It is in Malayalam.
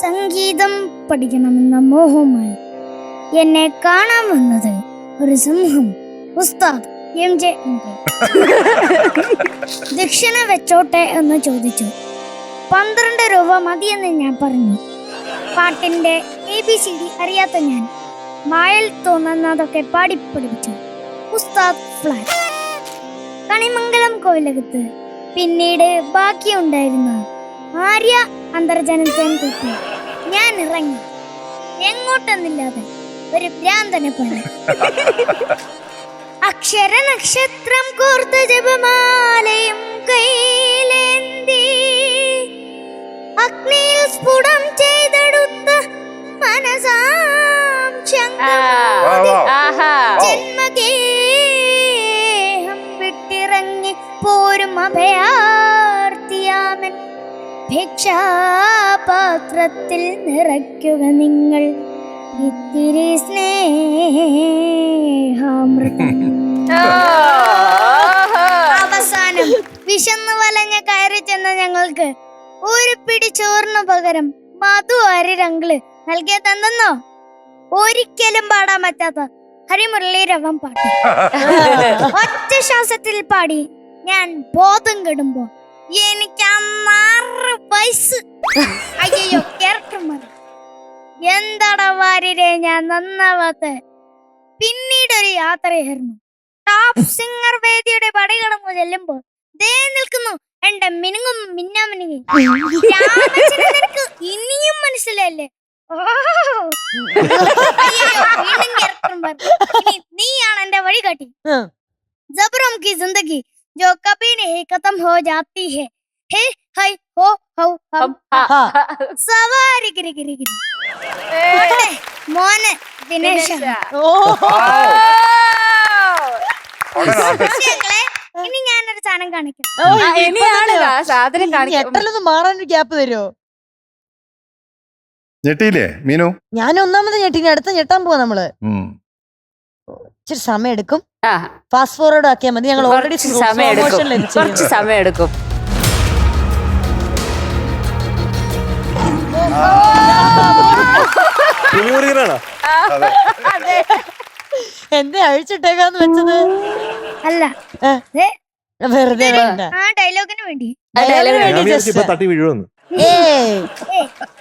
സംഗീതം പഠിക്കണമെന്ന മോഹവുമായി എന്നെ കാണാൻ വന്നത് ഒരു സിംഹം. ഉസ്താദ് MJ ദക്ഷിണ വെച്ചോട്ടെ എന്ന് ചോദിച്ചു. 12 രൂപ മതിയെന്ന് ഞാൻ പറഞ്ഞു. പാട്ടിന്റെ ABCD അറിയാത്ത ഞാൻ വായിൽ തോന്നുന്നതൊക്കെ പാടിപ്പഠിപ്പിച്ചു. ഉസ്താദ് ഫ്ലാറ്റ്. കണിമംഗലം കോവിലകത്ത് പിന്നീട് ബാക്കിയുണ്ടായിരുന്ന ആര്യ അന്തർജനത്തേൻ കുട്ടി ഞാൻ ഇറങ്ങി. എങ്ങോട്ടെന്നില്ലാതെ ഒരു ഭ്രാന്തനെ പോലെ. അക്ഷര നക്ഷത്രം കോർത്ത ജപമാലയും കയ്യിലേന്തി അഗ്നിയിൽ സ്ഫുടം ചെയ്തെടുത്ത മനസാം ജന്മഗേഹം വിട്ടിറങ്ങി പോരും അഭയാർത്ഥിയാമൻ. ഭിക്ഷാപാത്രത്തിൽ നിറയ്ക്കുക നിങ്ങൾ ഇത്തിരി സ്നേഹാമൃതം. അവസാനം വിശന്നു വലഞ്ഞ കയറി ചെന്ന ഞങ്ങൾക്ക് ഒരു പിടി ചോറിനു പകരം മധു അരിരങ്കിള് നൽകിയതെന്നോ ഒരിക്കലും പാടാൻ പറ്റാത്ത ഹരിമുരളീരവം പാട്ട് ഒറ്റ ശ്വാസത്തിൽ പാടി ഞാൻ ബോധം കെടുമ്പോ എനിക്ക് 6 വയസ്സ്. അയ്യോ ക്യാരക്ടർ മാറി. എന്താടാ വാര്യരെ ഞാൻ നന്നാവാത്ത. പിന്നീട് ഒരു യാത്രയായിരുന്നു. ടോപ്പ് സിംഗർ വേദിയുടെ പടി കടന്നു ചെല്ലുമ്പോ ദേ നിൽക്കുന്നു എന്റെ മിനുങ്ങും മിന്നാമിനുങ്ങി. നിനക്ക് ഇനിയും മനസ്സിലല്ലേ? നീയാണ് എന്റെ വഴി കാട്ടി. ജബറം കി ജിന്ദഗി जो कभी नहीं खत्म हो जाती है हे हाय हो हो हम सवारी गिरी गिरी गिरी മോനെ ദിനേശ. ഇനി ഞാനൊരു സാധനം കാണിക്കാം. മാറാനൊരു ഗ്യാപ്പ് തരുമോ? ഞെട്ടിയില്ലേ മീനു? ഞാൻ ഒന്നാമത് ഞെട്ടി, അടുത്ത ഞെട്ടാൻ പോവാ നമ്മള്. ഇച്ചിരി സമയം എടുക്കും. ഫാസ്റ്റ് ഫോർവേഡ് ആക്കിയാൽ മതി. ഞങ്ങൾ ഓൾറെഡി കുറച്ച് സമയം എടുക്കും. എന്തേ അഴിച്ചിട്ടേക്കാന്ന് വെച്ചത്? അല്ല വെറുതെ വേണ്ട. ആ ഡയലോഗിന് വേണ്ടി. തട്ടി വീഴുമെന്ന്.